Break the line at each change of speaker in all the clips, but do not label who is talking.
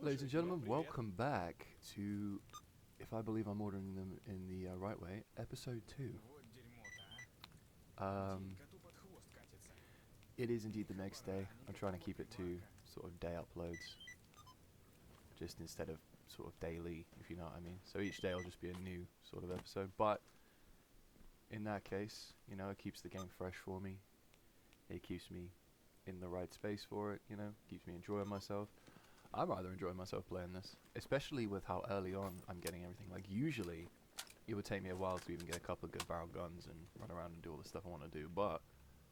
Ladies and gentlemen, welcome back to, if I believe I'm ordering them in the right way, episode 2. It is indeed the next day. I'm trying to keep it to sort of day uploads, just instead of sort of daily, if you know what I mean. So each day will just be a new sort of episode, but in that case, you know, it keeps the game fresh for me. It keeps me in the right space for it, you know, keeps me enjoying myself. I'm rather enjoying myself playing this, especially with how early on I'm getting everything. Like, usually, it would take me a while to even get a couple of good barrel guns and run around and do all the stuff I want to do, but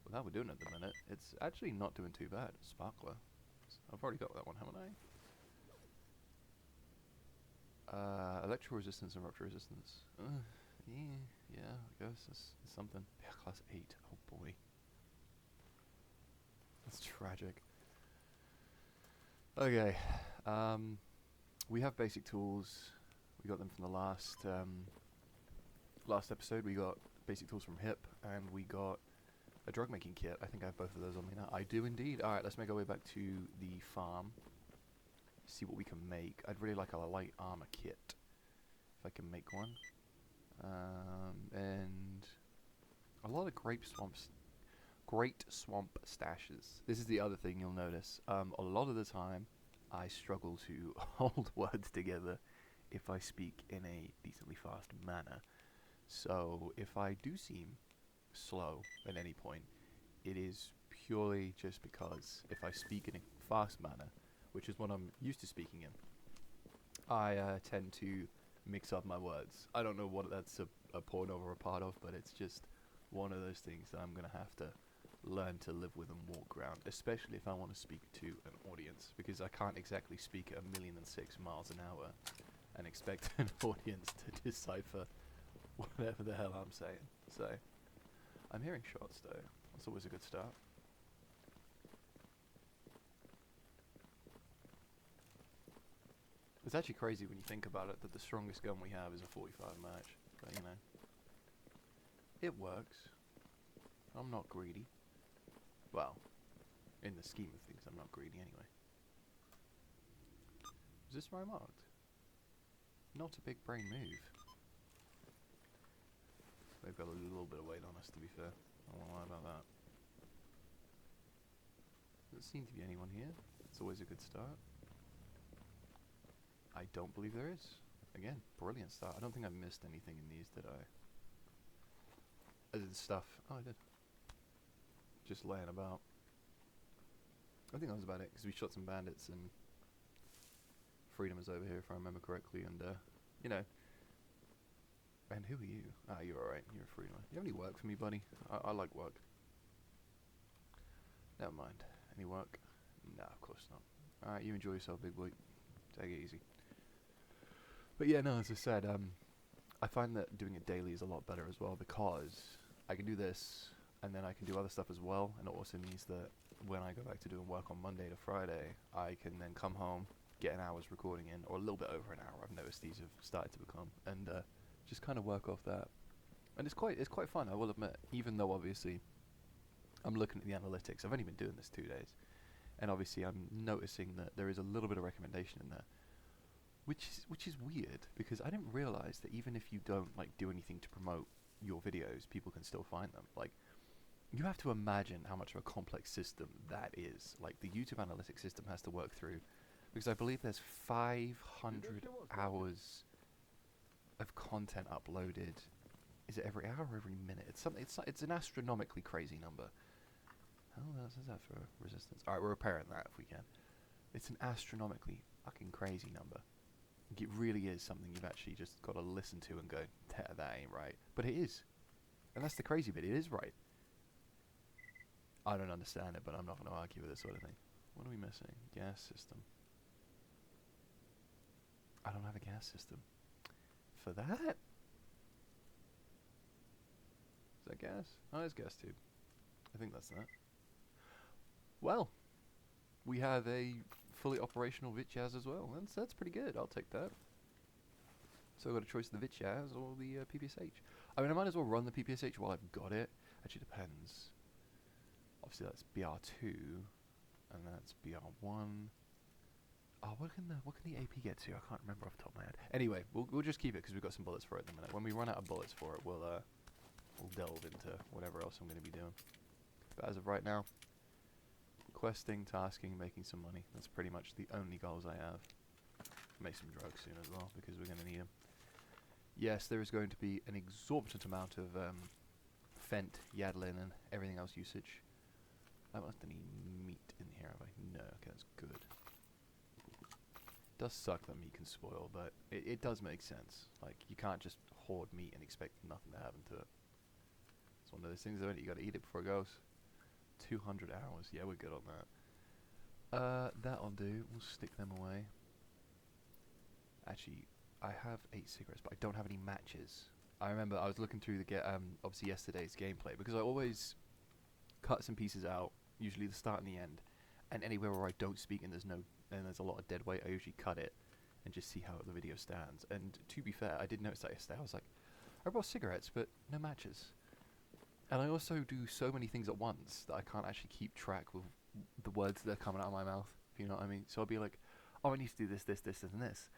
with how we're doing at the minute, it's actually not doing too bad. Sparkler. I've already got that one, haven't I? Electro resistance and rupture resistance. Yeah, I guess it's something. Yeah, class 8. Oh boy. That's tragic. Okay, we have basic tools. We got them from the last episode. We got basic tools from HIP, and we got a drug making kit. I think I have both of those on me now. I do indeed. Alright, let's make our way back to the farm. See what we can make. I'd really like a light armor kit, if I can make one. And a lot of great swamp stashes. This is the other thing you'll notice. A lot of the time, I struggle to hold words together if I speak in a decently fast manner. So if I do seem slow at any point, it is purely just because if I speak in a fast manner, which is what I'm used to speaking in, I tend to mix up my words. I don't know what that's a point or a part of, but it's just one of those things that I'm going to have to learn to live with and walk around, especially if I want to speak to an audience, because I can't exactly speak at 1,000,006 miles an hour and expect an audience to decipher whatever the hell I'm saying. So, I'm hearing shots though. That's always a good start. It's actually crazy when you think about it that the strongest gun we have is a 45 match, but you know, it works. I'm not greedy. Well, in the scheme of things, I'm not greedy anyway. Is this where I marked? Not a big brain move. They've got a little bit of weight on us, to be fair. I won't lie about that. Doesn't seem to be anyone here. It's always a good start. I don't believe there is. Again, brilliant start. I don't think I missed anything in these, did I? As in stuff. Oh, I did. Just laying about. I think that was about it, because we shot some bandits and Freedom is over here, if I remember correctly, and, you know. And who are you? Ah, you're alright, you're a Freedom. You have any work for me, buddy? I like work. Never mind. Any work? Nah, of course not. Alright, you enjoy yourself, big boy. Take it easy. But yeah, no, as I said, I find that doing it daily is a lot better as well, because I can do this, and then I can do other stuff as well, and it also means that when I go back to doing work on Monday to Friday, I can then come home, get an hour's recording in, or a little bit over an hour. I've noticed these have started to become, and just kind of work off that. And it's quite fun, I will admit, even though obviously I'm looking at the analytics. I've only been doing this 2 days, and obviously I'm noticing that there is a little bit of recommendation in there, which is weird, because I didn't realize that even if you don't like do anything to promote your videos, people can still find them. Like, you have to imagine how much of a complex system that is. Like, the YouTube analytics system has to work through, because I believe there's 500 hours of content uploaded. Is it every hour or every minute? It's an astronomically crazy number. How else is that for resistance? Alright, we're repairing that if we can. It's an astronomically fucking crazy number. Like, it really is something you've actually just got to listen to and go, that ain't right. But it is. And that's the crazy bit, it is right. I don't understand it, but I'm not going to argue with this sort of thing. What are we missing? Gas system. I don't have a gas system. For that? Is that gas? Oh, it's gas tube. I think that's that. Well, we have a fully operational Vitjazz as well. That's pretty good. I'll take that. So I've got a choice of the Vitjazz or the PPSH. I mean, I might as well run the PPSH while I've got it. Actually, depends. Obviously, that's BR2, and that's BR1. Oh, what can the AP get to? I can't remember off the top of my head. Anyway, we'll just keep it because we've got some bullets for it in a minute. When we run out of bullets for it, we'll delve into whatever else I'm going to be doing. But as of right now, questing, tasking, making some money. That's pretty much the only goals I have. Make some drugs soon as well because we're going to need them. Yes, there is going to be an exorbitant amount of Fent, Yadlin, and everything else usage. I must have any meat in here, have I? No, okay, that's good. It does suck that meat can spoil, but it does make sense. Like, you can't just hoard meat and expect nothing to happen to it. It's one of those things, though, you gotta eat it before it goes. 200 hours, yeah, we're good on that. That'll do, we'll stick them away. Actually, I have 8 cigarettes, but I don't have any matches. I remember I was looking through the obviously yesterday's gameplay, because I always cut some pieces out, usually the start and the end, and anywhere where I don't speak and there's a lot of dead weight, I usually cut it and just see how the video stands. And to be fair, I did notice that yesterday. I was like, I brought cigarettes, but no matches. And I also do so many things at once that I can't actually keep track with the words that are coming out of my mouth, if you know what I mean. So I'll be like, oh, I need to do this, this, this, and this.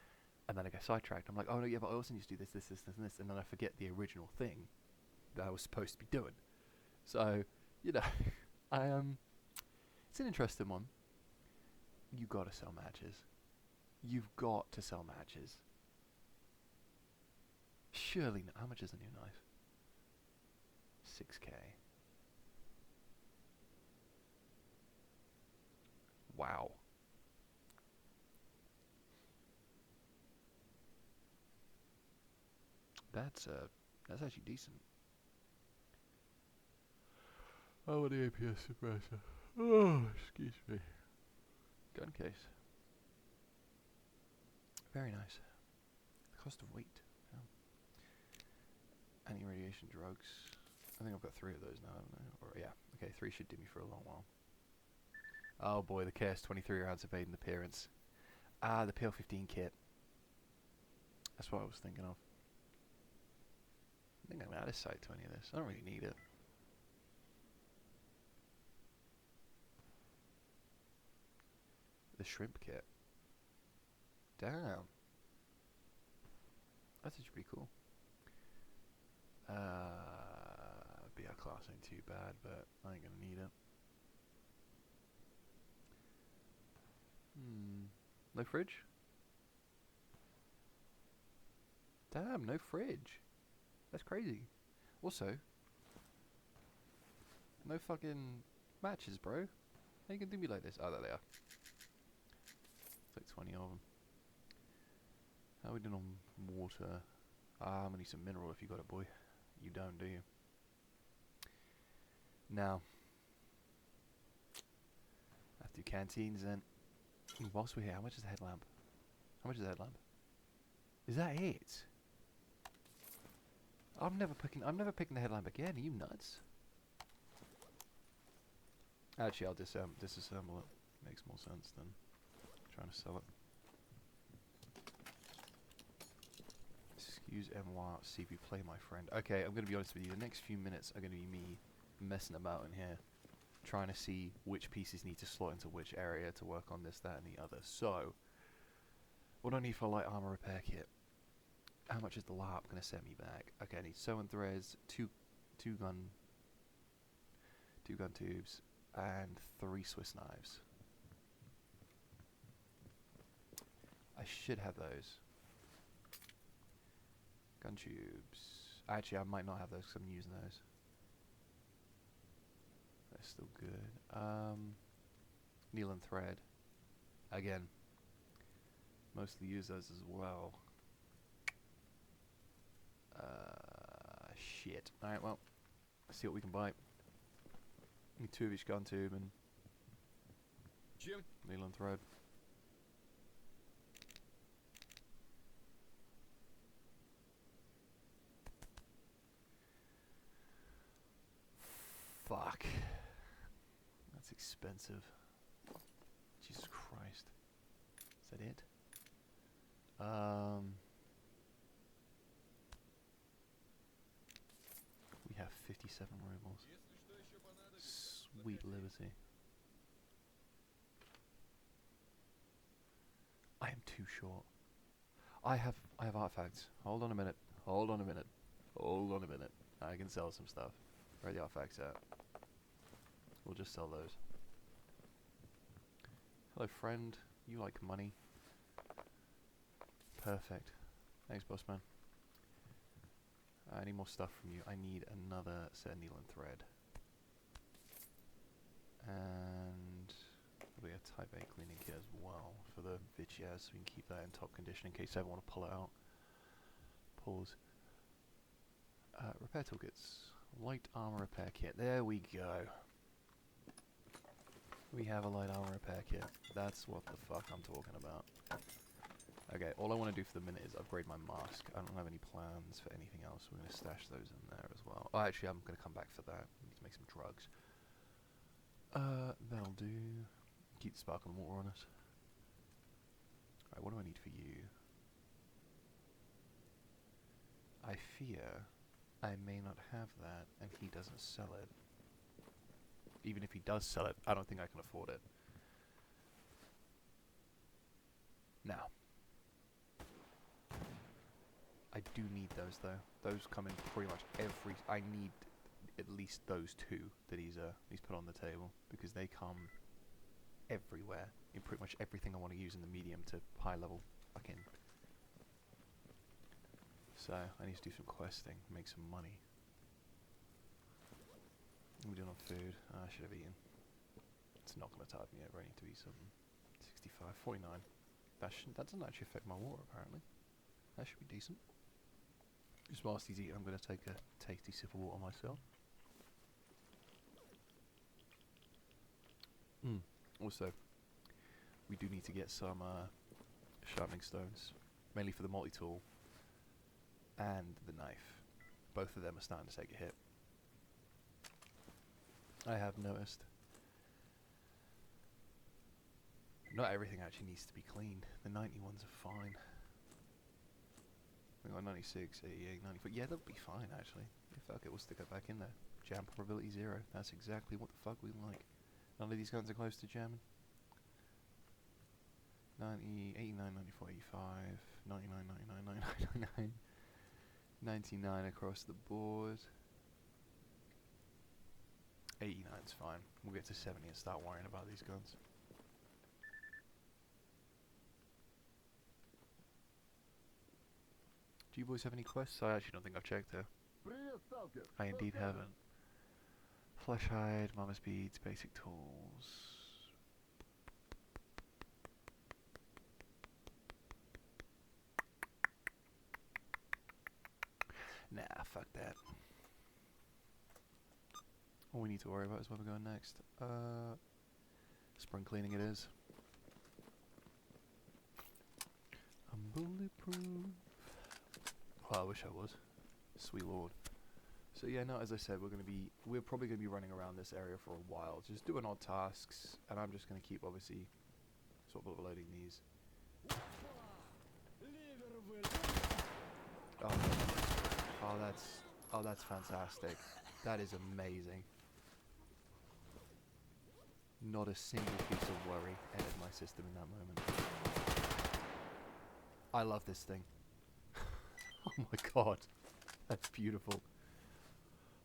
And then I get sidetracked. I'm like, oh no, yeah, but I also need to do this, this, this, this, and this. And then I forget the original thing that I was supposed to be doing. So, you know, it's an interesting one. You gotta sell matches. You've got to sell matches. Surely not. How much is a new knife? 6k. Wow. That's actually decent. Oh, the APS suppressor. Oh, excuse me. Gun case. Very nice. Cost of weight. Yeah. Anti-radiation drugs. I think I've got 3 of those now, haven't I? Or yeah, okay, 3 should do me for a long while. Oh boy, the KS-23 rounds have made an appearance. Ah, the PL-15 kit. That's what I was thinking of. I think I'm out of sight to any of this. I don't really need it. The shrimp kit. Damn. That's actually pretty cool. BR class ain't too bad, but I ain't gonna need it. No fridge? Damn, no fridge. That's crazy. Also, no fucking matches, bro. How you gonna do me like this? Oh, there they are. It's like 20 of them. How are we doing on water? I'm gonna need some mineral if you got it, boy. You don't, do you? Now, I have to do canteens then. Whilst we're here, how much is the headlamp? How much is the headlamp? Is that it? I'm never picking the headlamp again. Are you nuts? Actually, I'll disassemble it. Makes more sense than trying to sell it. Excuse M.A. CP play, my friend. Okay, I'm going to be honest with you. The next few minutes are going to be me messing about in here, trying to see which pieces need to slot into which area to work on this, that, and the other. So, what do I need for a light armor repair kit? How much is the LARP going to set me back? Okay, I need sewing threads, two gun tubes, and 3 Swiss knives. I should have those. Gun tubes. Actually, I might not have those because I'm using those. They're still good. Needle and thread. Again, mostly use those as well. Shit. Alright, well, let's see what we can buy. Need 2 of each gun tube and needle and thread. Fuck. That's expensive. Jesus Christ. Is that it? We have 57 rubles. Sweet liberty. I am too short. I have artifacts. Hold on a minute. Hold on a minute. Hold on a minute. I can sell some stuff. Where are the artifacts at? We'll just sell those. Hello, friend. You like money? Perfect. Thanks, boss man. I need more stuff from you. I need another set of needle and thread. And we have a type A cleaning kit as well for the Vitiaz, so we can keep that in top condition in case I ever want to pull it out. Pause. Repair toolkits. Light armor repair kit. There we go. We have a light armor repair kit. That's what the fuck I'm talking about. Okay, all I want to do for the minute is upgrade my mask. I don't have any plans for anything else. We're going to stash those in there as well. Oh, actually, I'm going to come back for that. I need to make some drugs. That'll do. Keep the sparkling water on it. Alright, what do I need for you? I fear I may not have that, and he doesn't sell it. Even if he does sell it, I don't think I can afford it. Now, I do need those though. Those come in pretty much every. I need at least those two that he's put on the table because they come everywhere in pretty much everything I want to use in the medium to high level fucking. So I need to do some questing, make some money. What are we doing on food? I should have eaten. It's not going to tide me over. I need to eat something. 65, 49. That doesn't actually affect my water apparently. That should be decent. Just whilst he's eating, I'm going to take a tasty sip of water myself. Also, we do need to get some sharpening stones, mainly for the multi-tool and the knife. Both of them are starting to take a hit. I have noticed. Not everything actually needs to be cleaned. The 90 ones are fine. We got 96, 88, 94. Yeah, that'll be fine actually. Yeah, fuck it, we'll stick it back in there. Jam probability 0. That's exactly what the fuck we like. None of these guns are close to jamming. 90, 89, 94, 85, 99, 99, 99, 99 across the board. 89's fine. We'll get to 70 and start worrying about these guns. Do you boys have any quests? I actually don't think I've checked here. I indeed haven't. Flesh hide, mama's beads, basic tools. Nah, fuck that. All we need to worry about is where we're going next. Spring cleaning it is. I'm bulletproof. Oh, I wish I was. Sweet lord. So yeah, no, as I said, we're probably gonna be running around this area for a while, just doing odd tasks, and I'm just gonna keep obviously sort of uploading these. Oh, that's fantastic. That is amazing. Not a single piece of worry entered my system in that moment. I love this thing. Oh my god, that's beautiful.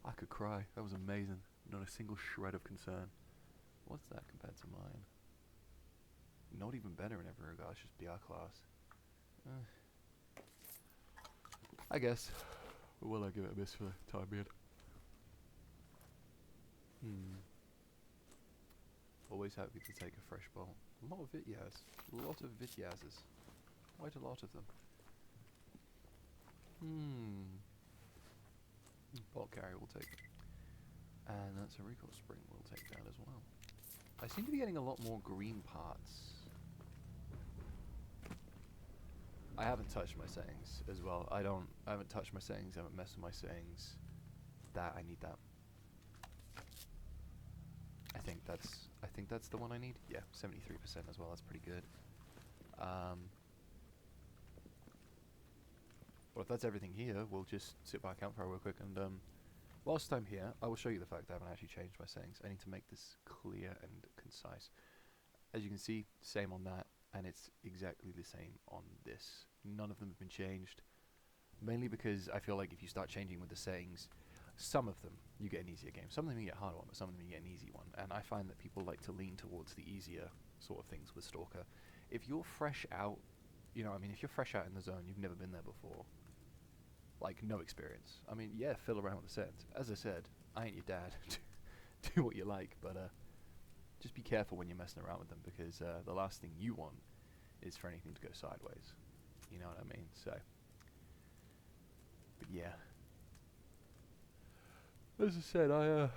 I could cry. That was amazing. Not a single shred of concern. What's that compared to mine? Not even better in every regard. It's just BR class. I guess. Will I give it a miss for the time being? Always happy to take a fresh bolt. A lot of Vityaz. A lot of Vityazes. Quite a lot of them. Bolt carrier we'll take. And that's a recoil spring, we'll take that as well. I seem to be getting a lot more green parts. I haven't touched my settings as well. I haven't touched my settings, I haven't messed with my settings. I need that. I think that's the one I need. Yeah, 73% as well, that's pretty good. Well, if that's everything here, we'll just sit by a campfire real quick and whilst I'm here, I will show you the fact that I haven't actually changed my settings. I need to make this clear and concise. As you can see, same on that. and it's exactly the same on this. None of them have been changed, mainly because I feel like if you start changing with the settings, some of them you get an easier game, some of them you get a harder one, but some of them you get an easy one, and I find that people like to lean towards the easier sort of things with Stalker. If you're fresh out, you know, I mean, if you're fresh out in the zone, you've never been there before, like, no experience. I mean, yeah, fiddle around with the settings. As I said, I ain't your dad. Do what you like, but just be careful when you're messing around with them, because the last thing you want is for anything to go sideways. You know what I mean? So, but yeah. As I said, I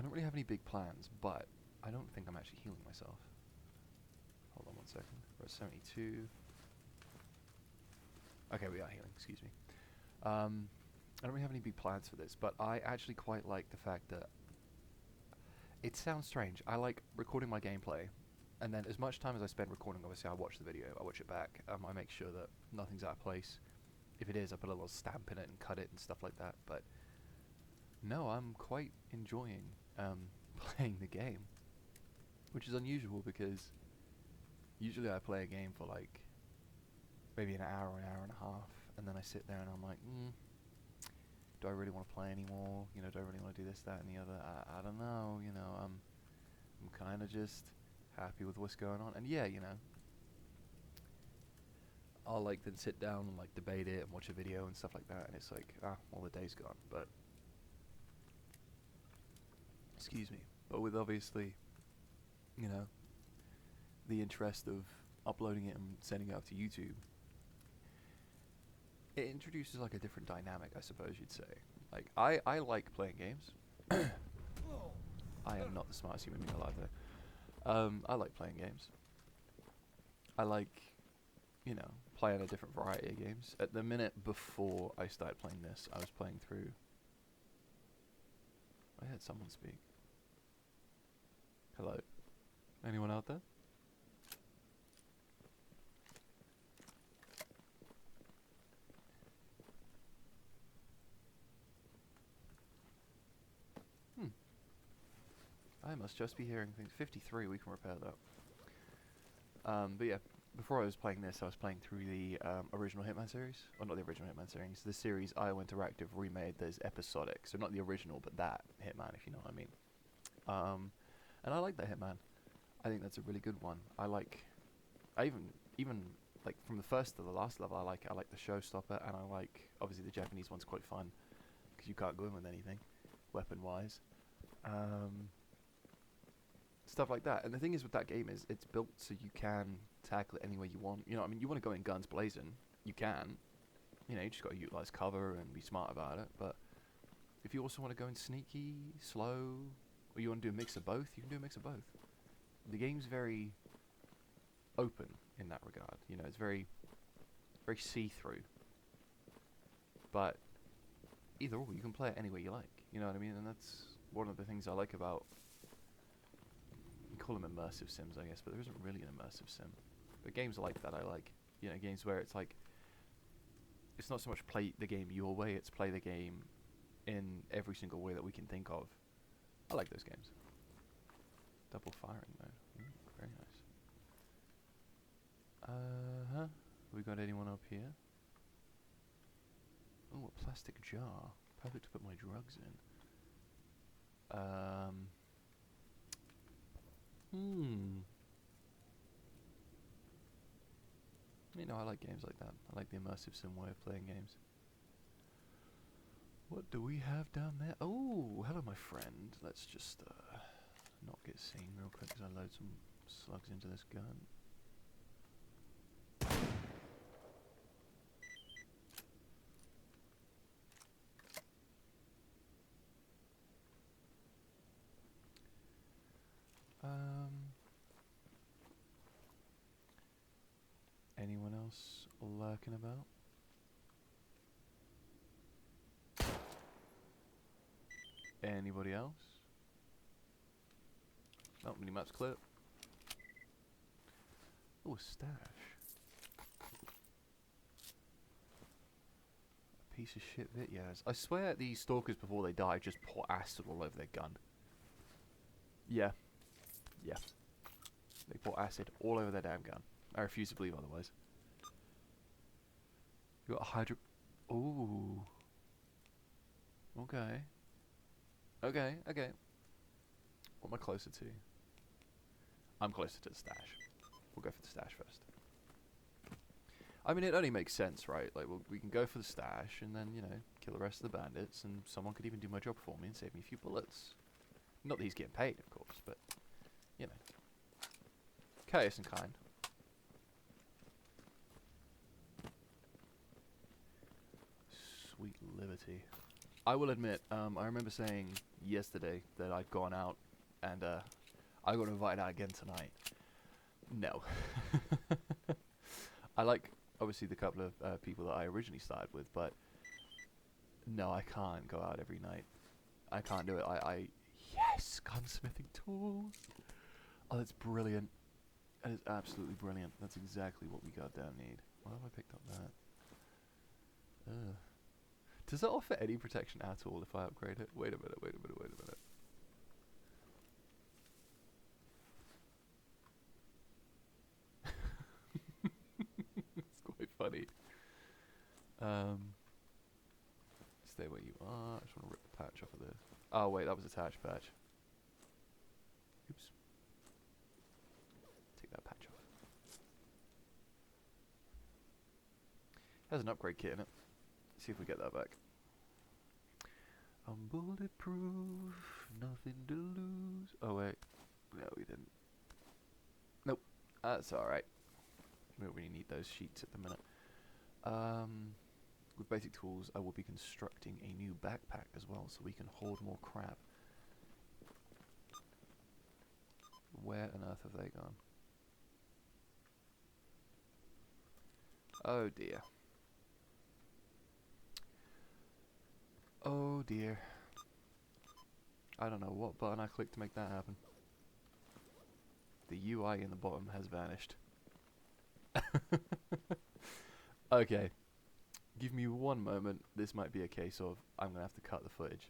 don't really have any big plans, but I don't think I'm actually healing myself. Hold on one second. We're at 72. Okay, we are healing. Excuse me. I don't really have any big plans for this, but I actually quite like the fact that it sounds strange. I like recording my gameplay, and then as much time as I spend recording, obviously I watch the video, I watch it back, I make sure that nothing's out of place. If it is, I put a little stamp in it and cut it and stuff like that, but no, I'm quite enjoying playing the game, which is unusual because usually I play a game for like maybe an hour and a half, and then I sit there and I'm like, do I really want to play anymore? You know, do I really want to do this, that, and the other? I don't know. You know, I'm kind of just happy with what's going on, and yeah, you know, I'll like then sit down and like debate it and watch a video and stuff like that, and it's like, well, the day's gone. But excuse me, but with obviously, you know, the interest of uploading it and sending it up to YouTube, it introduces like a different dynamic, I suppose you'd say. Like, I like playing games. I am not the smartest human being alive though. I like playing games. I like, you know, playing a different variety of games. At the minute before I started playing this, I was playing through... I heard someone speak. Hello? Anyone out there? I must just be hearing things. 53, we can repair that. But yeah, before I was playing this, I was playing through the original Hitman series. Well, not the original Hitman series. The series IO Interactive remade that's episodic. So not the original, but that Hitman, if you know what I mean. And I like that Hitman. I think that's a really good one. I even like from the first to the last level, I like the Showstopper, and I like, obviously the Japanese one's quite fun, because you can't go in with anything, weapon-wise. Stuff like that. And the thing is with that game is it's built so you can tackle it any way you want. You know, I mean, you want to go in guns blazing, you can. You know, you just got to utilize cover and be smart about it. But if you also want to go in sneaky, slow, or you want to do a mix of both, you can do a mix of both. The game's very open in that regard. You know, it's very, very see-through. But either or, you can play it any way you like. You know what I mean? And that's one of the things I like about... call them immersive sims, I guess, but there isn't really an immersive sim. But games like that I like. You know, games where it's like, it's not so much play the game your way, it's play the game in every single way that we can think of. I like those games. Double firing though. Very nice. We got anyone up here? Oh, a plastic jar. Perfect to put my drugs in. You know, I like games like that. I like the immersive sim way of playing games. What do we have down there? Oh, hello, my friend. Let's just not get seen real quick as I load some slugs into this gun. Anyone else lurking about? Anybody else? Oh, minimap's clear. Oh, a stash. A piece of shit bit, yes. I swear these stalkers before they die just pour acid all over their gun. Yeah. Yeah. They pour acid all over their damn gun. I refuse to believe otherwise. You got a hydro... Ooh. Okay. Okay, okay. What am I closer to? I'm closer to the stash. We'll go for the stash first. I mean, it only makes sense, right? Like, we can go for the stash and then, you know, kill the rest of the bandits, and someone could even do my job for me and save me a few bullets. Not that he's getting paid, of course, but, you know. Courteous and kind. Sweet liberty. I will admit, I remember saying yesterday that I'd gone out and I got invited out again tonight. No. I like, obviously, the couple of people that I originally started with, but no, I can't go out every night. I can't do it. Yes, gunsmithing tools. Oh, that's brilliant. That is absolutely brilliant. That's exactly what we goddamn need. Why have I picked up that? Ugh. Does that offer any protection at all if I upgrade it? Wait a minute, wait a minute, wait a minute. It's quite funny. Stay where you are. I just want to rip the patch off of this. Oh wait, that was attached patch. Oops. Take that patch off. Has an upgrade kit in it. See if we get that back. I'm bulletproof, nothing to lose. Oh wait, no we didn't. Nope, that's alright. We don't really need those sheets at the minute. With basic tools, I will be constructing a new backpack as well, so we can hold more crap. Where on earth have they gone? Oh dear. Oh dear. I don't know what button I clicked to make that happen. The UI in the bottom has vanished. Okay. Give me one moment. This might be a case of I'm going to have to cut the footage.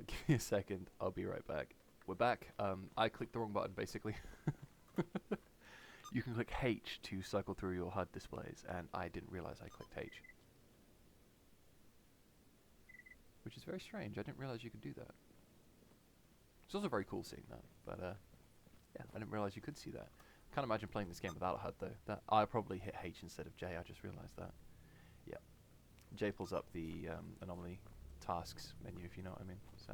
Give me a second. I'll be right back. We're back. I clicked the wrong button, basically. You can click H to cycle through your HUD displays, and I didn't realize I clicked H. Which is very strange. I didn't realize you could do that. It's also very cool seeing that, but yeah, I didn't realize you could see that. Can't imagine playing this game without a HUD though. That I probably hit H instead of J. I just realized that. Yep. J pulls up the anomaly tasks menu, if you know what I mean. So,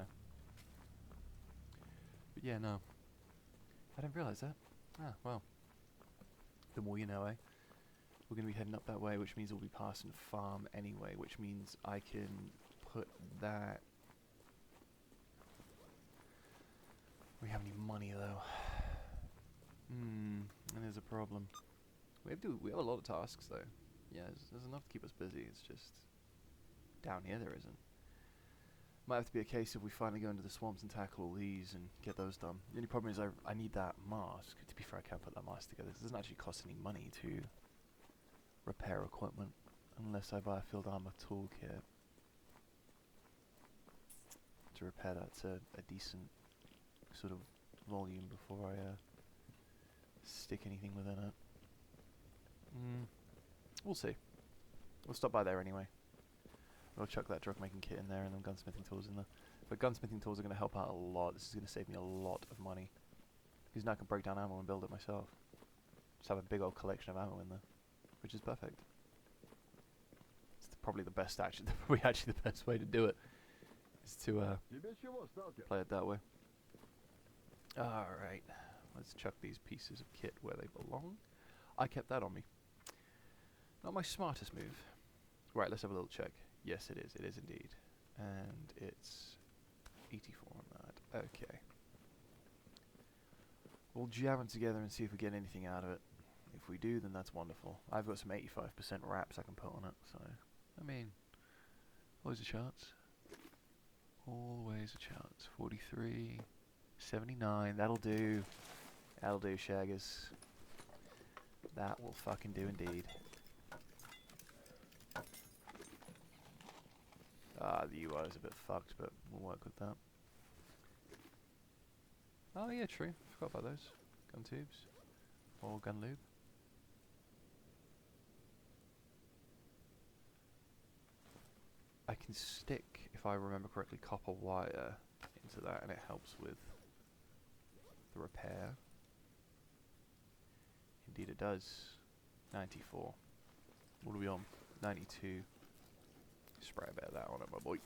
but yeah, no, I didn't realize that. Ah, well. The more you know, eh? We're gonna be heading up that way, which means we'll be passing farm anyway, which means I can put that. We have any money though? And there's a problem. We have a lot of tasks though. Yeah, there's enough to keep us busy. It's just down here there isn't. Might have to be a case of we finally go into the swamps and tackle all these and get those done. The only problem is I need that mask. To be fair, I can't put that mask together. It doesn't actually cost any money to repair equipment unless I buy a field armor toolkit to repair that to a decent sort of volume before I stick anything within it. We'll see. We'll stop by there anyway. We'll chuck that drug making kit in there and then gunsmithing tools in there. But gunsmithing tools are going to help out a lot. This is going to save me a lot of money. Because now I can break down ammo and build it myself. Just have a big old collection of ammo in there. Which is perfect. It's probably the best actually, probably actually the best way to do it. Is to play it that way. Alright. Let's chuck these pieces of kit where they belong. I kept that on me. Not my smartest move. Right, let's have a little check. Yes, it is. It is indeed. And it's 84 on that. Okay. We'll jam them together and see if we get anything out of it. If we do, then that's wonderful. I've got some 85% wraps I can put on it, so... I mean... always a chance. Always a chance. 43... 79, that'll do. That'll do, shaggers. That will fucking do indeed. The UI is a bit fucked, but we'll work with that. Oh yeah, true. Forgot about those. Gun tubes. or gun lube. I can stick, if I remember correctly, copper wire into that, and it helps with the repair. Indeed it does. 94. What are we on? 92. Spray a bit of that on it, my boy.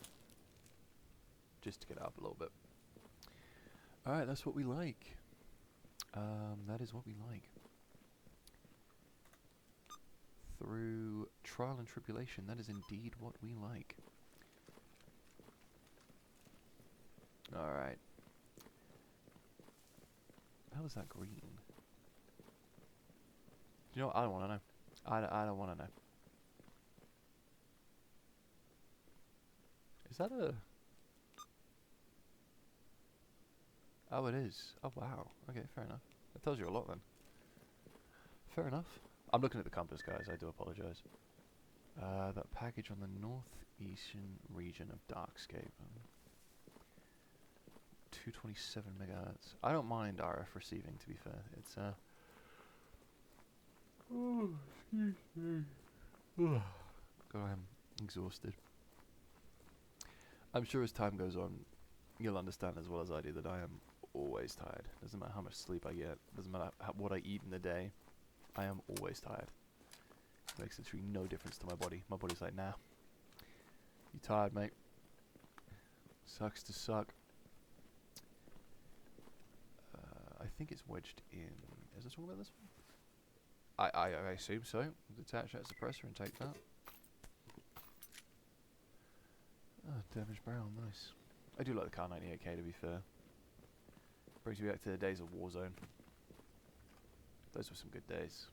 Just to get it up a little bit. Alright, that's what we like. That is what we like. Through trial and tribulation, that is indeed what we like. Alright. How is that green? Do you know what? I don't want to know. I don't want to know. Is that a... Oh, it is. Oh, wow. Okay, fair enough. That tells you a lot then. Fair enough. I'm looking at the compass, guys. I do apologize. That package on the northeastern region of Darkscape. 227 megahertz. I don't mind RF receiving, to be fair. It's, oh, excuse me. God, I'm exhausted. I'm sure as time goes on, you'll understand as well as I do that I am always tired. Doesn't matter how much sleep I get. Doesn't matter what I eat in the day. I am always tired. It makes literally no difference to my body. My body's like, nah. You tired, mate. Sucks to suck. I think it's wedged in... Is this talking about this one? I assume so. Detach that suppressor and take that. Oh, damaged barrel, nice. I do like the Car 98K, to be fair. Brings me back to the days of Warzone. Those were some good days.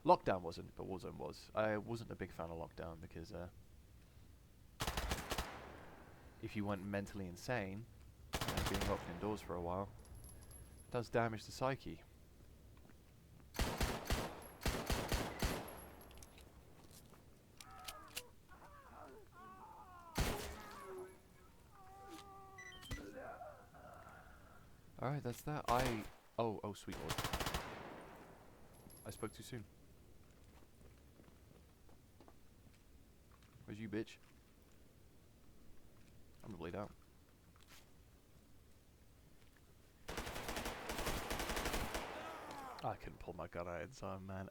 Lockdown wasn't, but Warzone was. I wasn't a big fan of Lockdown because if you went mentally insane, being locked indoors for a while, it does damage the psyche. Alright, that's that. Oh, sweet lord. I spoke too soon. Where's you, bitch? I'm gonna bleed out. I couldn't pull my gun out in time, man.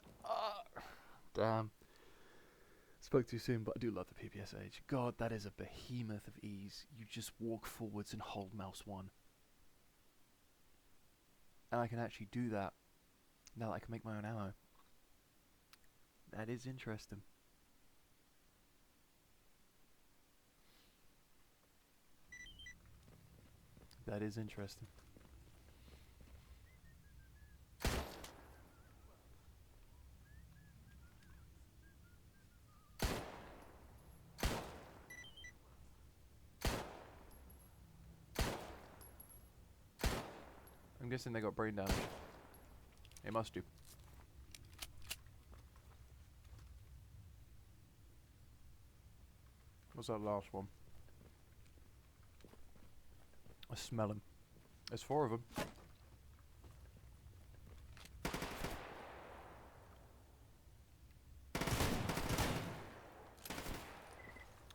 Damn. Spoke too soon, but I do love the PPSH. God, that is a behemoth of ease. You just walk forwards and hold mouse 1. And I can actually do that now that I can make my own ammo. That is interesting. That is interesting. I'm guessing they got brain damage. They must do. What's that last one? I smell them. There's 4 of them.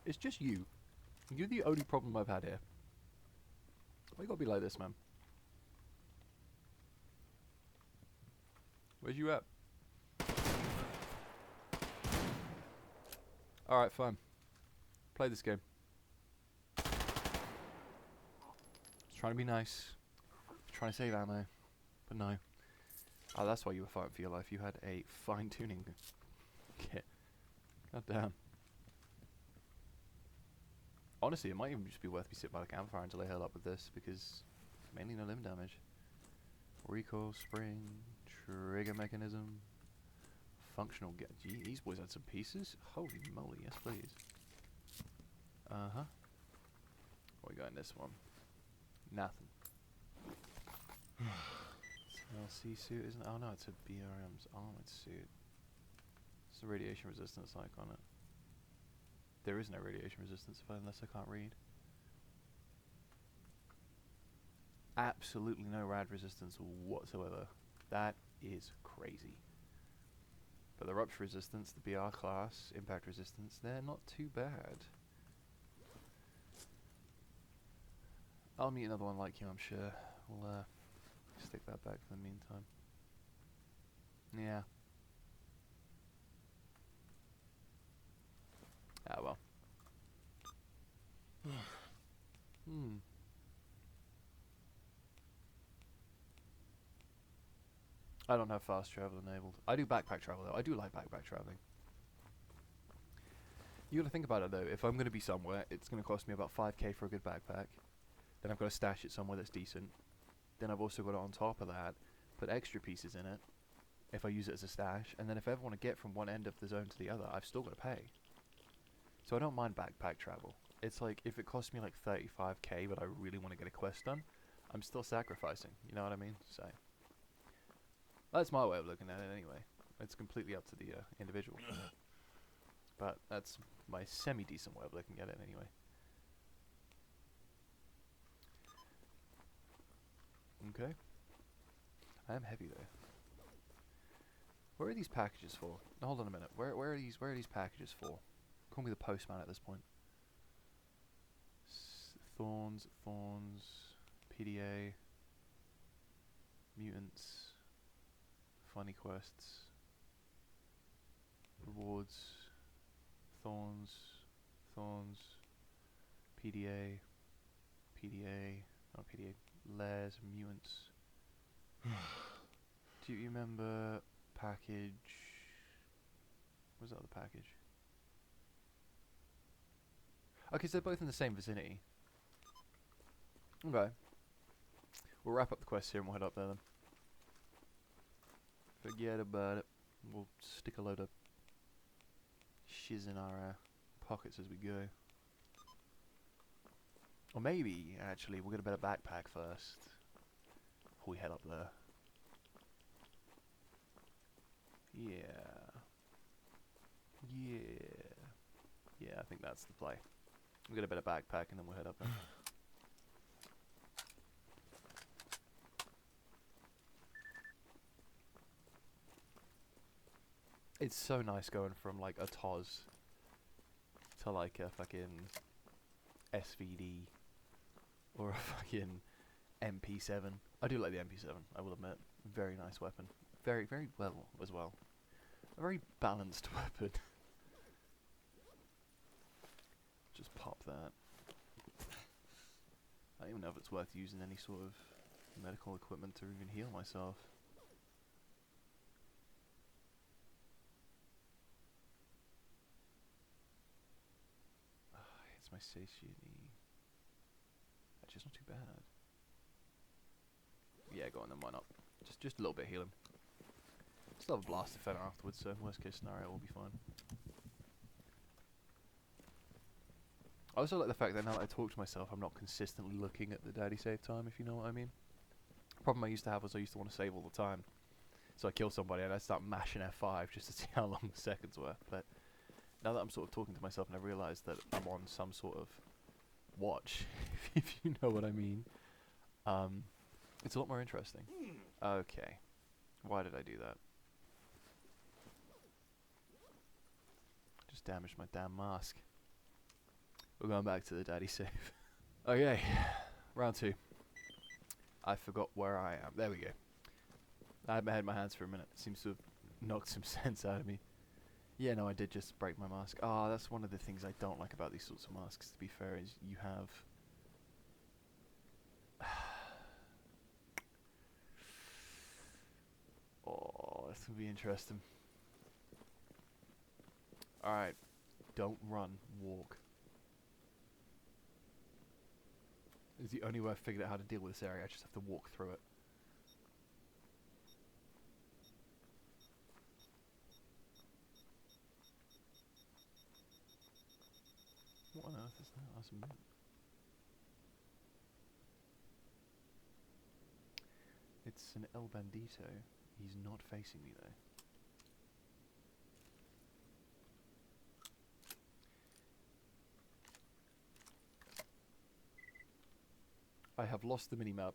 It's just you. You're the only problem I've had here. Why you gotta be like this, man? Where's you at? Alright, fine. Play this game. Trying to be nice. Trying to save ammo. But no. Oh, that's why you were fighting for your life. You had a fine-tuning kit. God damn. Honestly, it might even just be worth me sitting by the campfire until I heal up with this, because mainly no limb damage. Recoil, spring, trigger mechanism, functional get. Gee, these boys had some pieces. Holy moly, yes please. Uh-huh. What we got in this one? Nothing. LC suit, isn't it? Oh no, it's a BRM's armored suit. It's the radiation resistance like on it. There is no radiation resistance unless I can't read. Absolutely no rad resistance whatsoever. That is crazy. But the rupture resistance, the BR class, impact resistance, they're not too bad. I'll meet another one like you, I'm sure. We'll stick that back for the meantime. Yeah. Ah, well. I don't have fast travel enabled. I do backpack travel though. I do like backpack traveling. You gotta think about it though. If I'm gonna be somewhere, it's gonna cost me about 5k for a good backpack. Then I've got to stash it somewhere that's decent. Then I've also got to, on top of that, put extra pieces in it if I use it as a stash. And then if I ever want to get from one end of the zone to the other, I've still got to pay. So I don't mind backpack travel. It's like, if it costs me like 35k, but I really want to get a quest done, I'm still sacrificing. You know what I mean? So that's my way of looking at it anyway. It's completely up to the individual. But that's my semi-decent way of looking at it anyway. Okay. I am heavy though. Where are these packages for? No, hold on a minute. Where are these packages for? Call me the postman at this point. Thorns, PDA, mutants, funny quests, rewards, thorns, PDA, layers, mutants. Do you remember package? What's that other package? Okay, so they're both in the same vicinity. Okay. We'll wrap up the quest here and we'll head up there then. Forget about it. We'll stick a load of shiz in our pockets as we go. Or maybe, actually, we'll get a better backpack first before we head up there. Yeah, I think that's the play. We'll get a better backpack and then we'll head up there. It's so nice going from like a TOS to like a fucking SVD or a fucking MP7. I do like the MP7, I will admit. Very nice weapon. Very, very well as well. A very balanced weapon. Just pop that. I don't even know if it's worth using any sort of medical equipment to even heal myself. It's my satiety. Actually, it's not too bad. Yeah, go on then, why not? Just a little bit of healing. Still have a blast of Fent afterwards, so worst case scenario, we'll be fine. I also like the fact that now that I talk to myself, I'm not consistently looking at the daddy save time, if you know what I mean. The problem I used to have was I used to want to save all the time. So I kill somebody and I start mashing F5 just to see how long the seconds were. But now that I'm sort of talking to myself and I realise that I'm on some sort of watch, if you know what I mean, it's a lot more interesting. Okay. Why did I do that? Just damaged my damn mask. We're going back to the daddy save. Okay, round 2. I forgot where I am. There we go. I had my head in my hands for a minute. Seems to have knocked some sense out of me. Yeah, no, I did just break my mask. Ah, that's one of the things I don't like about these sorts of masks, to be fair, is you have... Oh, this will be interesting. Alright, don't run, walk. It's the only way I've figured out how to deal with this area. I just have to walk through it. What on earth is that? That's a mint. It's an El Bandito. He's not facing me though. I have lost the minimap.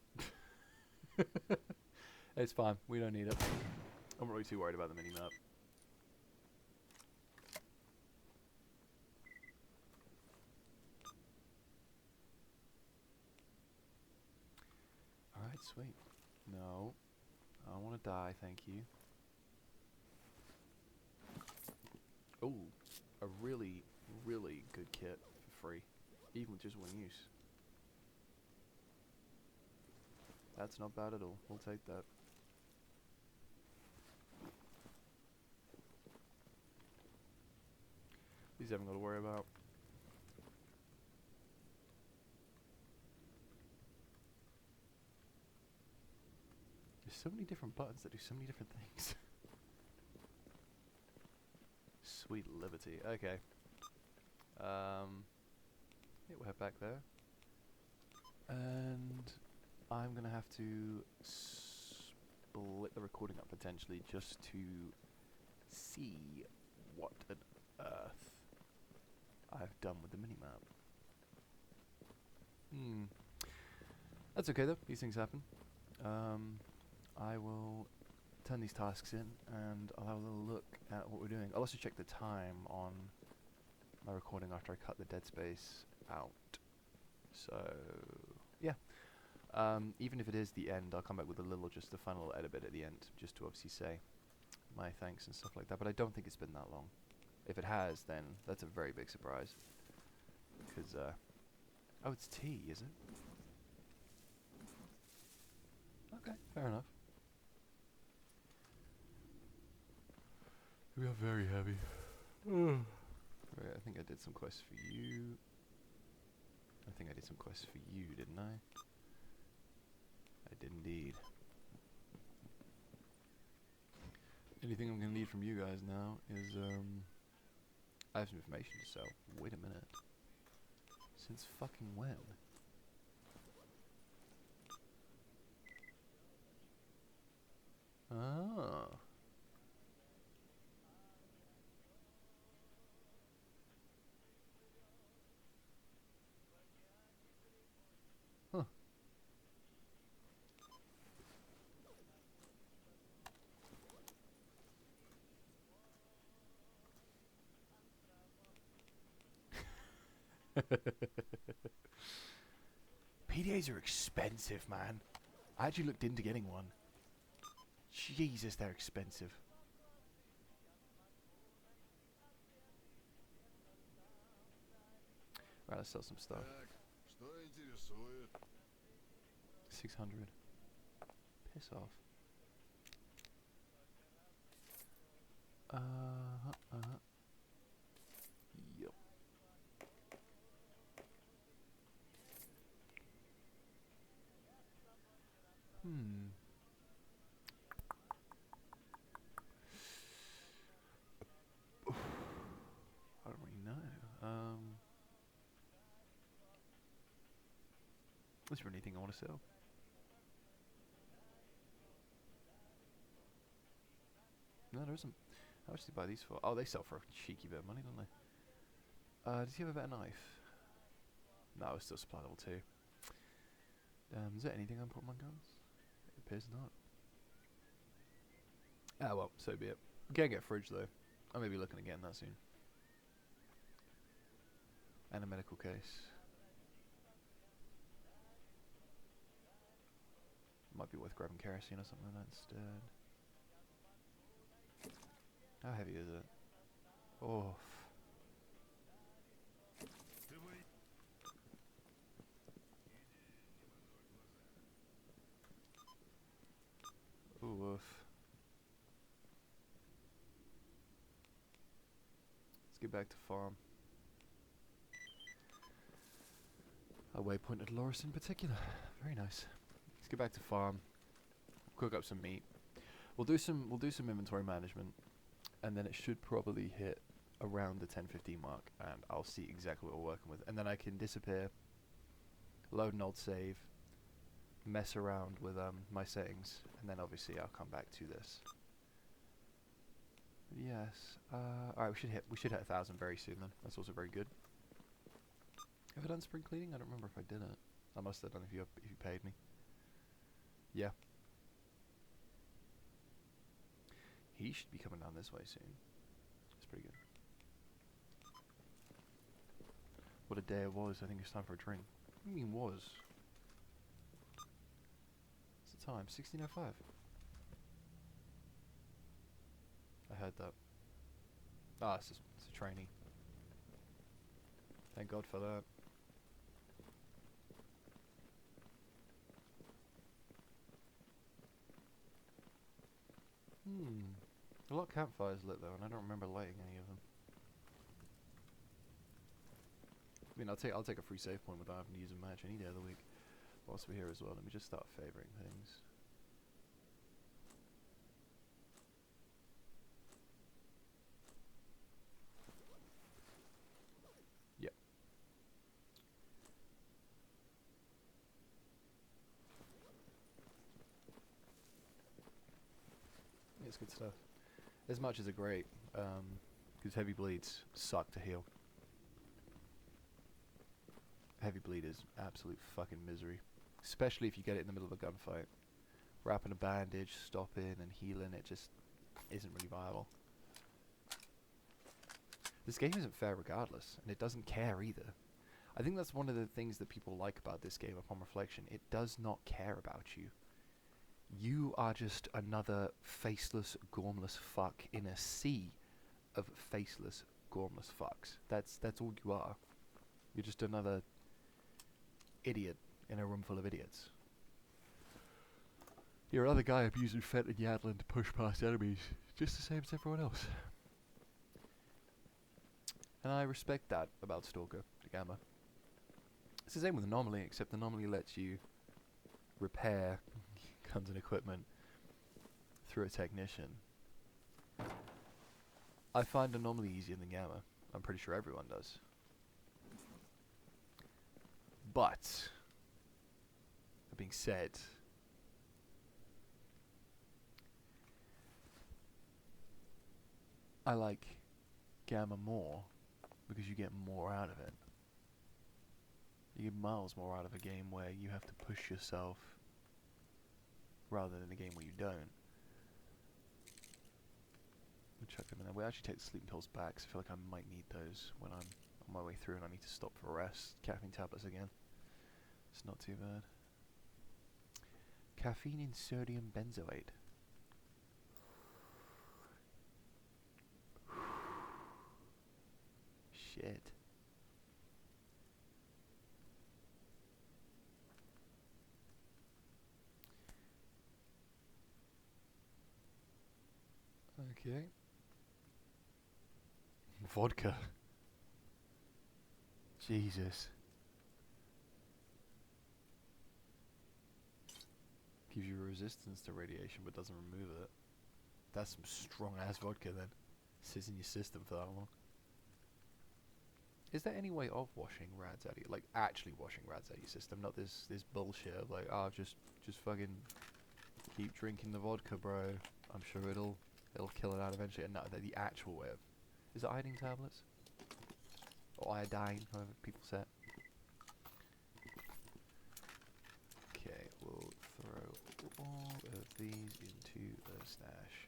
It's fine, we don't need it. I'm not really too worried about the mini-map. Alright, sweet. No. I don't want to die, thank you. Oh, a really, really good kit for free. Even with just one use. That's not bad at all. We'll take that. These haven't got to worry about. There's so many different buttons that do so many different things. Sweet liberty. Okay. Yeah, we'll head back there. And I'm gonna have to split the recording up potentially just to see what on earth I've done with the minimap. That's okay though, these things happen. I will turn these tasks in and I'll have a little look at what we're doing. I'll also check the time on my recording after I cut the dead space out. So, yeah. Even if it is the end, I'll come back with a little, just a final edit bit at the end, just to obviously say my thanks and stuff like that. But I don't think it's been that long. If it has, then that's a very big surprise. Because, oh, it's tea, is it? Okay, fair enough. We are very heavy. Right, I think I did some quests for you. I think I did some quests for you, didn't I? I did indeed. Anything I'm gonna need from you guys now is, I have some information to sell. Wait a minute. Since fucking when? Ah. Huh. PDAs are expensive, man. I actually looked into getting one. Jesus, they're expensive. Right, let's sell some stuff. 600. Piss off. Yup. I don't really know. Is there anything I want to sell? No, there isn't. How much do you buy these for? Oh, they sell for a cheeky bit of money, don't they? Does he have a better knife? No, it's still supply level 2. Is there anything I can put on my guns? It appears not. Ah, well, so be it. We can't get a fridge, though. I may be looking again that soon. And a medical case. Might be worth grabbing kerosene or something like that instead. How heavy is it? Oh. Ooh, woof. Let's get back to farm. A waypoint at Loris in particular. Very nice. Let's get back to farm. Cook up some meat. We'll do some inventory management, and then it should probably hit around the 10:15 mark, and I'll see exactly what we're working with, and then I can disappear, load an old save, mess around with my settings, and then obviously I'll come back to this. Yes. Alright, we should hit 1,000 very soon then. That's also very good. Have I done spring cleaning? I don't remember if I did it. I must have done if you paid me. Yeah. He should be coming down this way soon. That's pretty good. What a day it was. I think it's time for a drink. What do you mean was? What's the time? 16:05. I heard that. Ah, it's a trainee. Thank God for that. A lot of campfires lit though, and I don't remember lighting any of them. I mean, I'll take a free save point without having to use a match any day of the week. Whilst we're here as well, let me just start favouring things. Yep. It's good stuff. As much as are great, because heavy bleeds suck to heal. Heavy bleed is absolute fucking misery. Especially if you get it in the middle of a gunfight. Wrapping a bandage, stopping and healing, it just isn't really viable. This game isn't fair regardless, and it doesn't care either. I think that's one of the things that people like about this game upon reflection. It does not care about you. You are just another faceless, gormless fuck in a sea of faceless, gormless fucks. That's all you are. You're just another idiot in a room full of idiots. You're another guy abusing Fent and Yadlin to push past enemies, just the same as everyone else. And I respect that about STALKER G.A.M.M.A. It's the same with Anomaly, except Anomaly lets you repair guns and equipment through a technician. I find Anomaly easier than G.A.M.M.A. I'm pretty sure everyone does. But, that being said, I like G.A.M.M.A. more because you get more out of it. You get miles more out of a game where you have to push yourself rather than a game where you don't. We'll chuck them in there. We'll actually take the sleeping pills back, because I feel like I might need those when I'm on my way through and I need to stop for rest. Caffeine tablets again. It's not too bad. Caffeine in sodium benzoate. Shit. Okay. Vodka. Jesus. Gives you resistance to radiation but doesn't remove it. That's some strong ass vodka then. Sits in your system for that long. Is there any way of washing rads out of you? Like actually washing rads out of your system, not this bullshit of like, oh just fucking keep drinking the vodka, bro. I'm sure it'll kill it out eventually. And no, the actual way of, is it iodine tablets? Or iodine, however people say it. Okay, we'll throw all of these into the stash.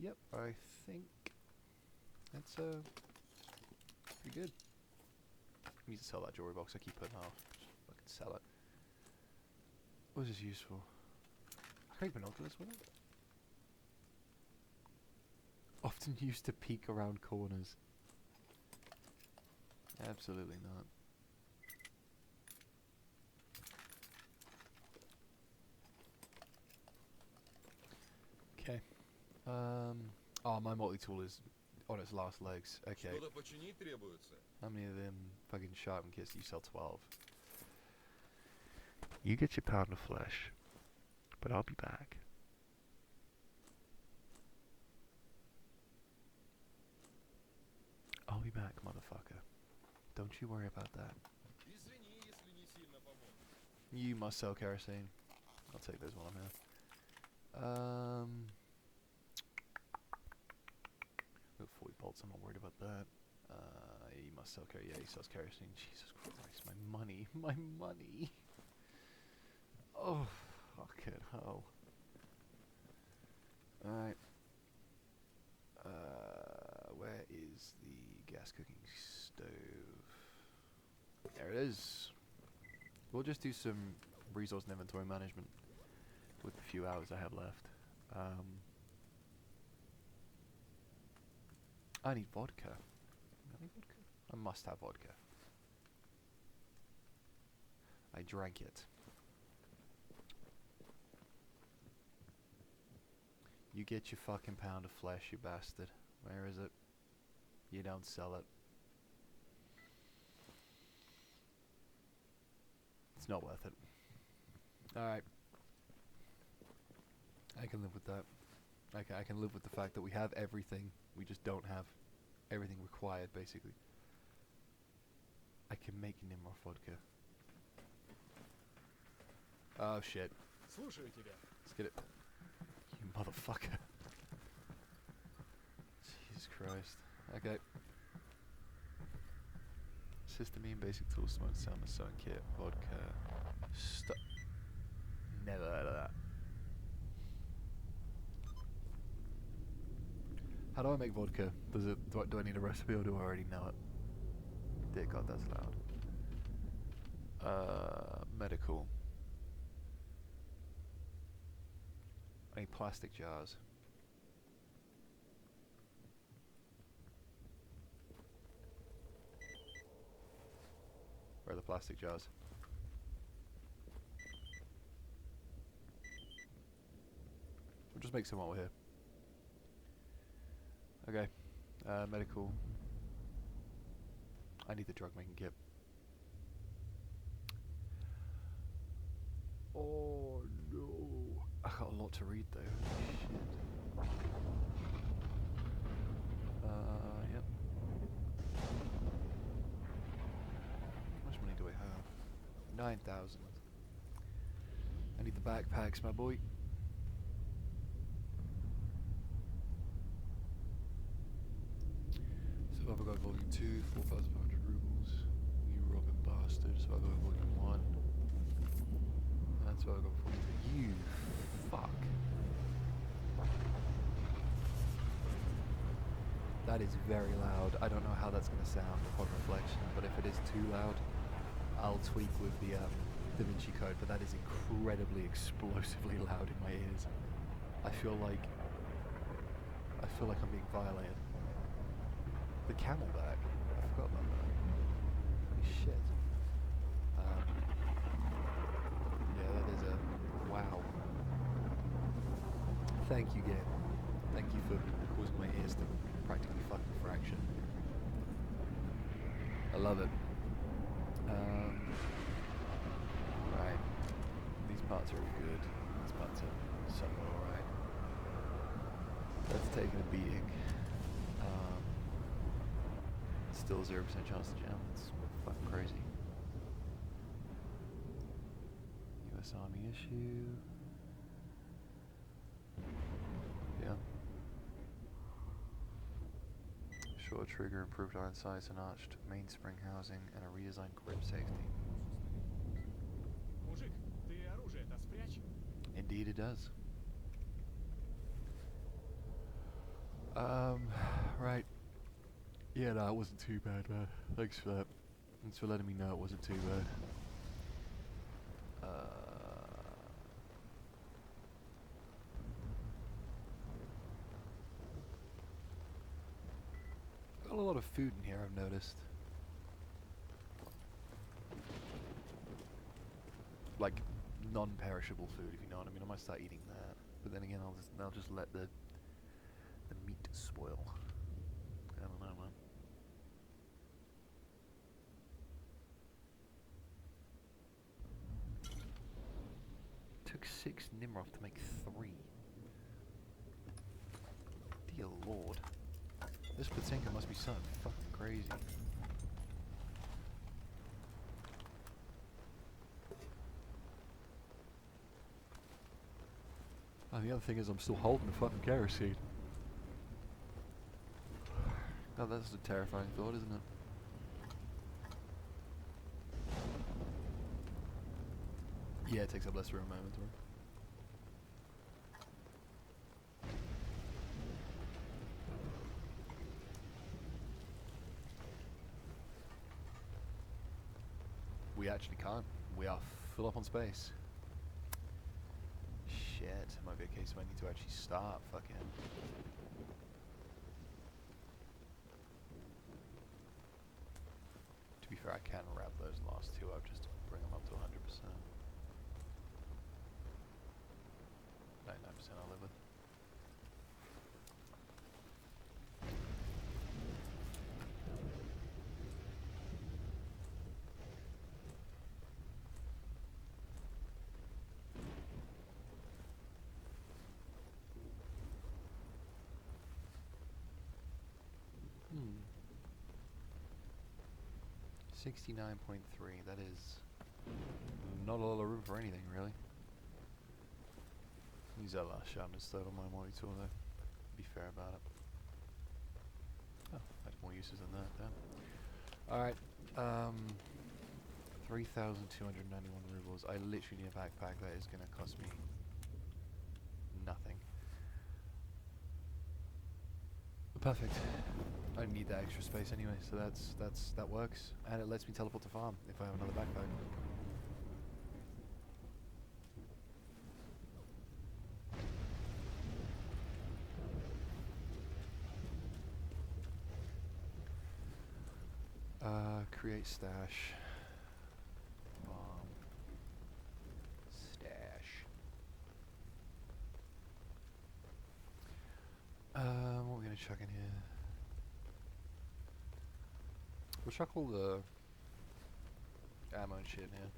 Yep, I think that's pretty good. I need to sell that jewelry box I keep putting off. Just fucking sell it. What is this used for? I can't binoculars with it. Often used to peek around corners. Absolutely not. Okay. Oh, my multi-tool is on its last legs. Okay. How many of them fucking sharpen kits do you sell? 12. You get your pound of flesh, but I'll be back. I'll be back, motherfucker. Don't you worry about that. You must sell kerosene. I'll take those while I'm here. We've got 40 bolts, I'm not worried about that. He must sell kerosene. Yeah, he sells kerosene. Jesus Christ, My money. My money. Oh, fucking hell. Alright. Where is the gas cooking stove? There it is. We'll just do some resource and inventory management with the few hours I have left. I need vodka. I need vodka. I must have vodka. I drank it. You get your fucking pound of flesh, you bastard. Where is it? You don't sell it. It's not worth it. Alright. I can live with that. I can live with the fact that we have everything. We just don't have everything required, basically. I can make Nimrod vodka. Oh shit.
Слушаю тебя.
Let's get it. You motherfucker. Jesus Christ. Okay. Systemine, basic tools, smoke, summer, sun kit, vodka. Never heard of that. How do I make vodka? Do I need a recipe or do I already know it? Dear God, that's loud. Medical. I need plastic jars. Where are the plastic jars? We'll just make some while we're here. Okay. Medical. I need the drug making kit. Oh no. I got a lot to read though. Shit. Yep. How much money do I have? 9,000. I need the backpacks, my boy. Survivor Guide Volume 2, 4,500 rubles. You robbing bastard. Survivor Guide Volume 1. And Survivor Guide Volume 2. You fuck. That is very loud. I don't know how that's going to sound upon reflection, but if it is too loud, I'll tweak with the Da Vinci Code, but that is incredibly explosively loud in my ears. I feel like I'm being violated. The camelback. I forgot about that. Holy shit. Yeah, that is a wow. Thank you, game. Thank you for causing my ears to practically fucking fraction. I love it. Right. These parts are good. These parts are somewhat alright. That's taking a beating. Still 0% chance to jam. It's fucking crazy. US Army issue. Yeah. Shorter trigger, improved iron sights, and arched mainspring housing, and a redesigned grip safety.
Мужик, ты оружие-то спрячь.
Indeed it does. Right. Yeah, no, it wasn't too bad, man. Thanks for that. Thanks for letting me know it wasn't too bad. Got a lot of food in here, I've noticed. Like, non-perishable food, if you know what I mean. I might start eating that. But then again, I'll just let the meat spoil. I don't know, man. Took 6 Nimrod to make 3. Dear Lord. This Patinka must be something fucking crazy. Oh, the other thing is I'm still holding the fucking kerosene. Oh, that's a terrifying thought, isn't it? Yeah, it takes up less room in my inventory. We actually can't. We are full up on space. Shit, might be a case where I need to actually start fucking. To be fair, I can wrap those last two up just to bring them up to 100%. 99% I'll live with. Hmm. 69.3, that is not a lot of room for anything, really. Use that last shot and start on my monitor, though. Be fair about it. Oh, I have more uses than that, damn. Alright, 3,291 rubles. I literally need a backpack that is going to cost me nothing. Perfect. I don't need that extra space anyway, so that works, and it lets me teleport to farm if I have another backpack. Create stash. Stash. What are we gonna chuck in here? We'll chuck all the ammo and shit in here.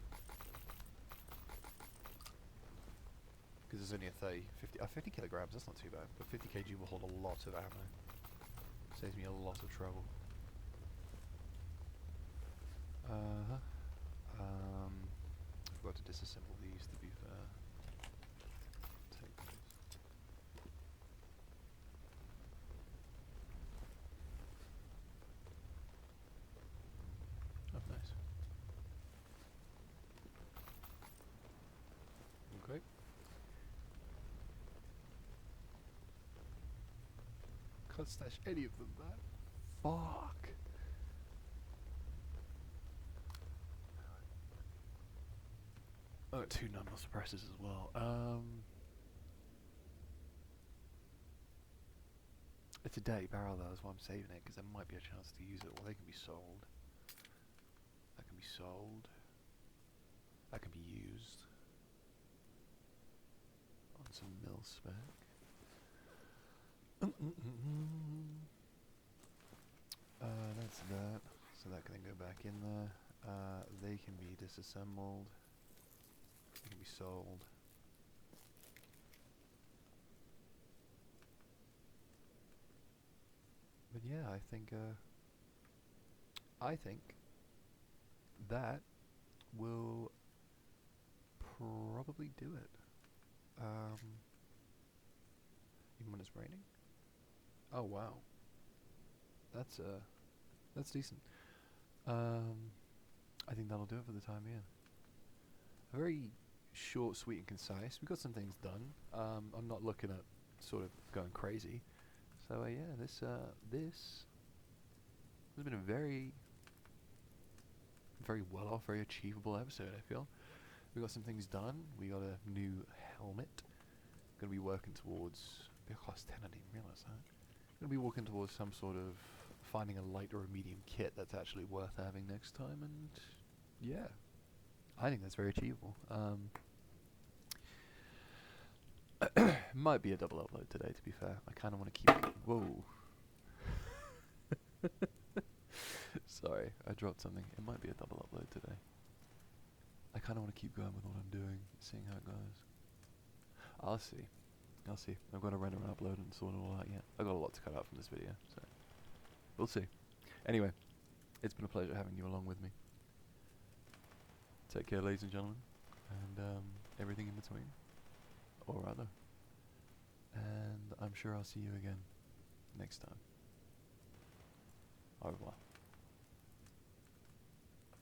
Because there's only a 50 kilograms, that's not too bad. But 50 kg will hold a lot of ammo. Saves me a lot of trouble. Forgot to disassemble these, to be fair. Take those. Oh, nice. Okay. Can't stash any of them, man. Fuck. Oh, 2 nano suppressors as well. It's a dirty barrel though, that's why I'm saving it, because there might be a chance to use it. Well, they can be sold. That can be sold. That can be used on some mil spec. That's that. So that can then go back in there. They can be disassembled. They can be sold. But yeah, I think that will probably do it. Even when it's raining. Oh wow, that's decent. I think that'll do it for the time being. Very short, sweet, and concise. We got some things done. I'm not looking at sort of going crazy. So yeah, this has been a very well off, very achievable episode. I feel we got some things done. We got a new helmet. Gonna be working towards. It cost 10. I didn't realize that. Gonna be working towards some sort of finding a light or a medium kit that's actually worth having next time. And yeah, I think that's very achievable. Might be a double upload today, to be fair. I kind of want to keep. Whoa. Sorry, I dropped something. It might be a double upload today. I kind of want to keep going with what I'm doing, seeing how it goes. I'll see. I've got to render and upload and sort it all out yet. I've got a lot to cut out from this video, so we'll see. Anyway, it's been a pleasure having you along with me. Take care, ladies and gentlemen, and everything in between, or rather. And I'm sure I'll see you again next time. Au revoir.